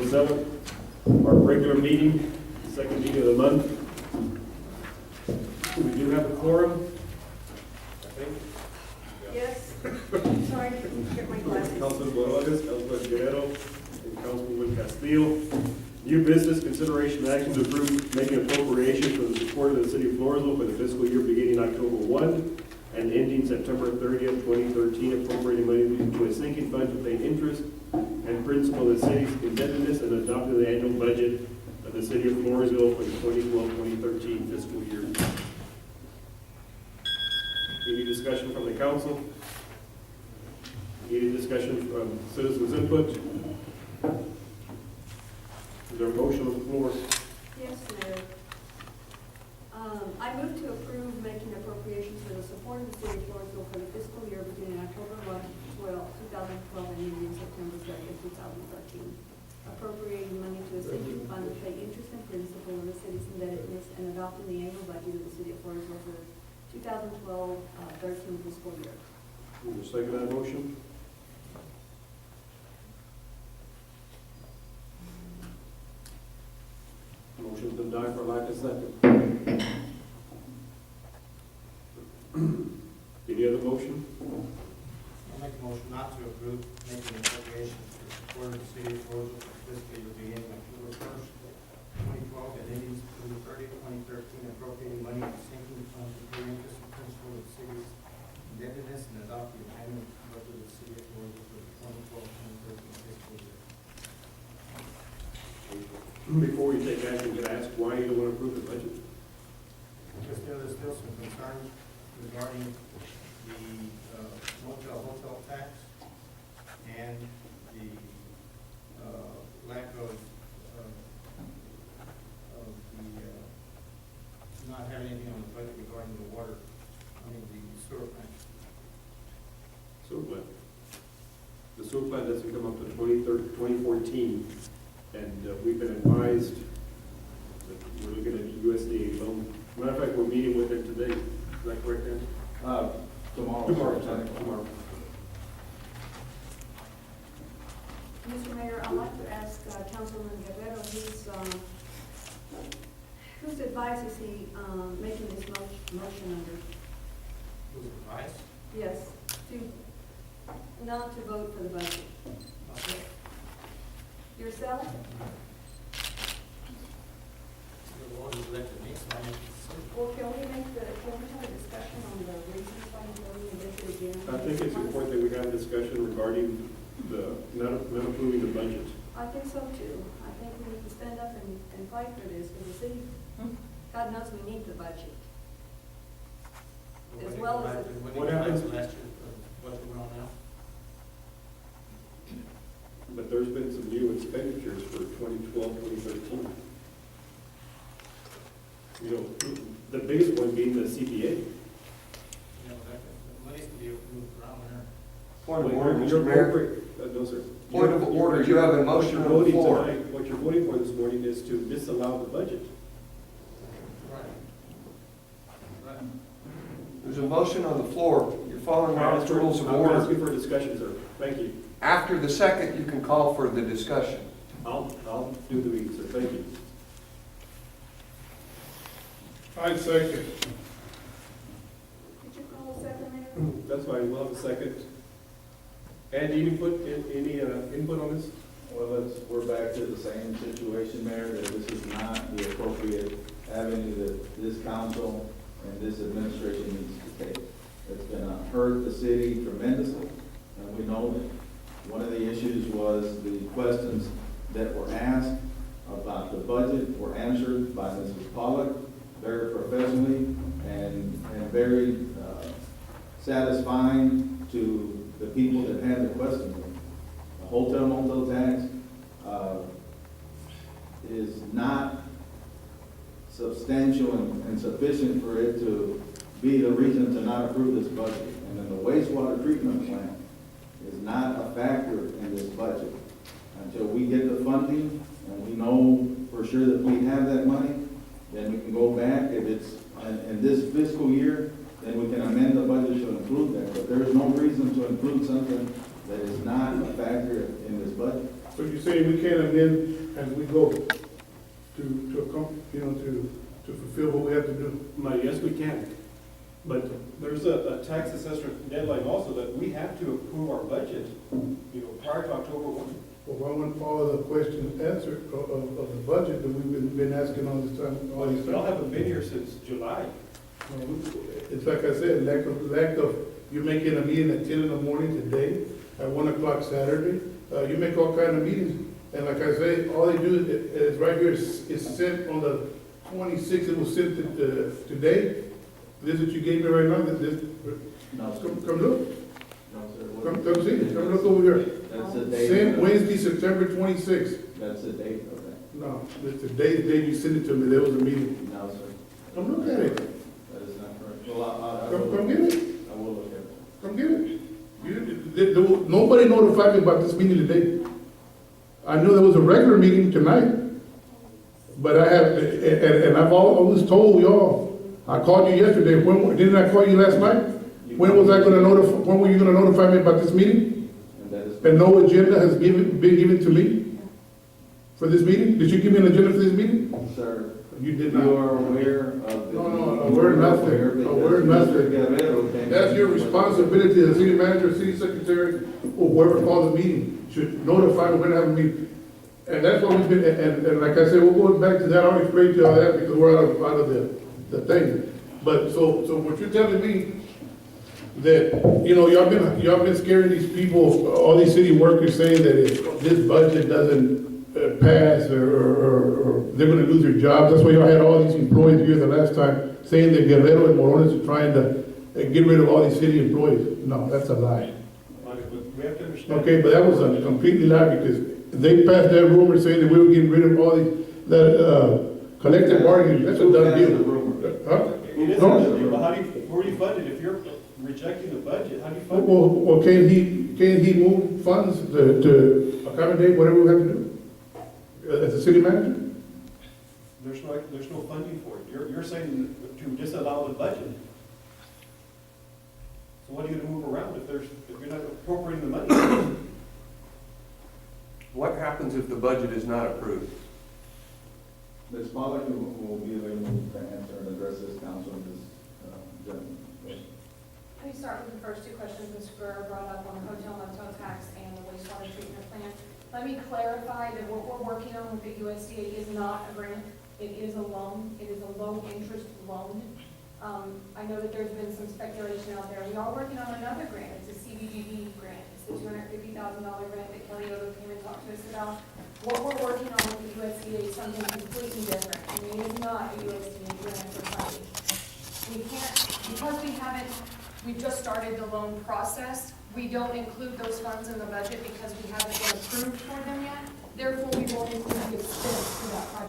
7th, our regular meeting, second meeting of the month. We do have a quorum, I think. Yes. Sorry, I didn't get my glasses. Councilman Borges, Councilman Guerrero, and Councilwoman Castillo. New business consideration and action to approve making appropriation for the support of the city of Floresville for the fiscal year beginning October 1 and ending September 30th, 2013, appropriating money into a sinking fund to pay interest and principal of the city's indebtedness and adopting the annual budget of the city of Floresville for the 2012-2013 fiscal year. Any discussion from the council? Any discussion from citizens' input? Is there a motion on the floor? Yes, Mayor. I move to approve making appropriations for the support of the city of Floresville for the fiscal year beginning October 1, 2012 and ending September 30th, 2013. Appropriating money to a sinking fund to pay interest and principal of the city's indebtedness and adopting the annual budget of the city of Floresville for 2012-13 fiscal year. Will you second that motion? Motion's been done for lack of second. Any other motion? I'll make a motion not to approve making appropriations for support of the city of Floresville for fiscal year beginning October 1st, 2012 and ending September 30th, 2013, appropriating money to sinking fund to pay interest and principal of the city's indebtedness and adopt the annual budget of the city of Floresville for the 2012-2013 fiscal year. Before we take action, can I ask why you don't want to approve the budget? Because there's still some concerns regarding the hotel tax and the lack of the not having anything on the budget regarding the the sewer plant. Sewer plant. The sewer plant doesn't come up to 2014, and we've been advised that we're looking at a USDA loan. Matter of fact, we're meeting with them today. Is that correct, Dan? Tomorrow. Tomorrow. Mr. Mayor, I'd like to ask Councilman Guerrero, whose advice is he making this motion under? Who's advice? Yes, not to vote for the budget. Okay. Yourself? The Lord has elected me, so I make the decision. Well, can we have a discussion on the reasons why you're voting against it again? I think it's important that we have a discussion regarding the not approving the budget. I think so too. I think we need to stand up and fight for this, because the city, God knows we need the budget. As well as What happens- last year, what we're on now? But there's been some new expenditures for 2012, 2013. You know, the biggest one being the CPA. You know, the money's gonna be moved around there. Point of order, Mr. Mayor. No, sir. Point of order, you have a motion on the Voting floor. tonight, what you're voting for this morning is to disallow the budget. Right. Right. There's a motion on the floor. You're following Robert's rules of I'm order. asking for discussion, sir. Thank you. After the second, you can call for the discussion. I'll do the reading, sir. Thank you. I second. Did you call a second, Mayor? That's fine. We'll have a second. Andy, any input on this? Well, we're back to the same situation, Mayor, that this is not the appropriate avenue that this council and this administration needs to take. It's gonna hurt the city tremendously, and we know that. One of the issues was the questions that were asked about the budget were answered by Mrs. Pollock very professionally and very satisfying to the people that had the questions. The hotel motel tax is not substantial and sufficient for it to be the reason to not approve this budget. And then the wastewater treatment plant is not a factor in this budget. Until we get the funding and we know for sure that we have that money, then we can go back. If it's in this fiscal year, then we can amend the budget to include that. But there is no reason to include something that is not a factor in this budget. So you're saying we can't amend as we go to fulfill what we have to do? Yes, we can. But there's a tax assessment deadline also that we have to approve our budget, prior to October 1. Well, I want all of the questions answered of the budget that we've been asking all this time, all these Y'all times. haven't been here since July. It's like I said, lack of, you're making a meeting at 10 in the morning today, at 1 o'clock Saturday. You make all kind of meetings. And like I say, all they do is right here, it's sent on the 26th, it was sent today. This is what you gave me right now, No, sir. come look, No, sir. come see, come look over here. That's the date. Sent Wednesday, September 26th. That's the date of that. No, it's the day you sent it to me, there was a meeting. No, sir. Come look at it, That is not correct. Well, I come will, get it, I will look at it. come get it. Nobody notified me about this meeting today. I knew there was a regular meeting tonight, but I have, and I've always told y'all, I called you yesterday, didn't I call you last night? When was I gonna notify, when were you gonna notify me about this meeting? And that is. And no agenda has been given to me for this meeting? Did you give me an agenda for this meeting? Sir, You did you not. are aware of the. No, aware nothing, aware nothing. That's your responsibility as city manager, city secretary, or whoever calls the meeting, should notify me when to have a meeting. And that's what we've been, and like I said, we're going back to that, I already explained to you all that, because we're out of the thing. But, so what you're telling me, that, y'all been scaring these people, all these city workers, saying that if this budget doesn't pass, or they're gonna lose their jobs. That's why y'all had all these employees here the last time, saying that Guerrero and Morones are trying to get rid of all these city employees. No, that's a lie. We have to understand. Okay, but that was a completely lie, because they passed that rumor saying that we were getting rid of all these, collective bargaining. That's a done Who passed the deal. rumor? Huh? It is, No. but where do you fund it? If you're rejecting the budget, how do you fund it? Well, can he move funds to accommodate whatever we have to do? As a city manager? There's no funding for it. You're saying to disallow the budget. So what are you gonna move around if you're not appropriating the money? What happens if the budget is not approved? Ms. Pollack will be available to answer and address this council and this, gentleman. Let me start with the first two questions Ms. Guerrero brought up on the hotel motel tax and the wastewater treatment plant. Let me clarify that what we're working on with the USDA is not a grant. It is a loan. It is a low-interest loan. I know that there's been some speculation out there. We are working on another grant. It's a CBDB grant. It's the $250,000 grant that Kelly Odo came and talked to us about. What we're working on with the USDA is something completely different. I mean, it is not a USDA grant for funding. We can't, because we've just started the loan process, we don't include those funds in the budget because we haven't been approved for them yet. Therefore, we won't include the expense for that project.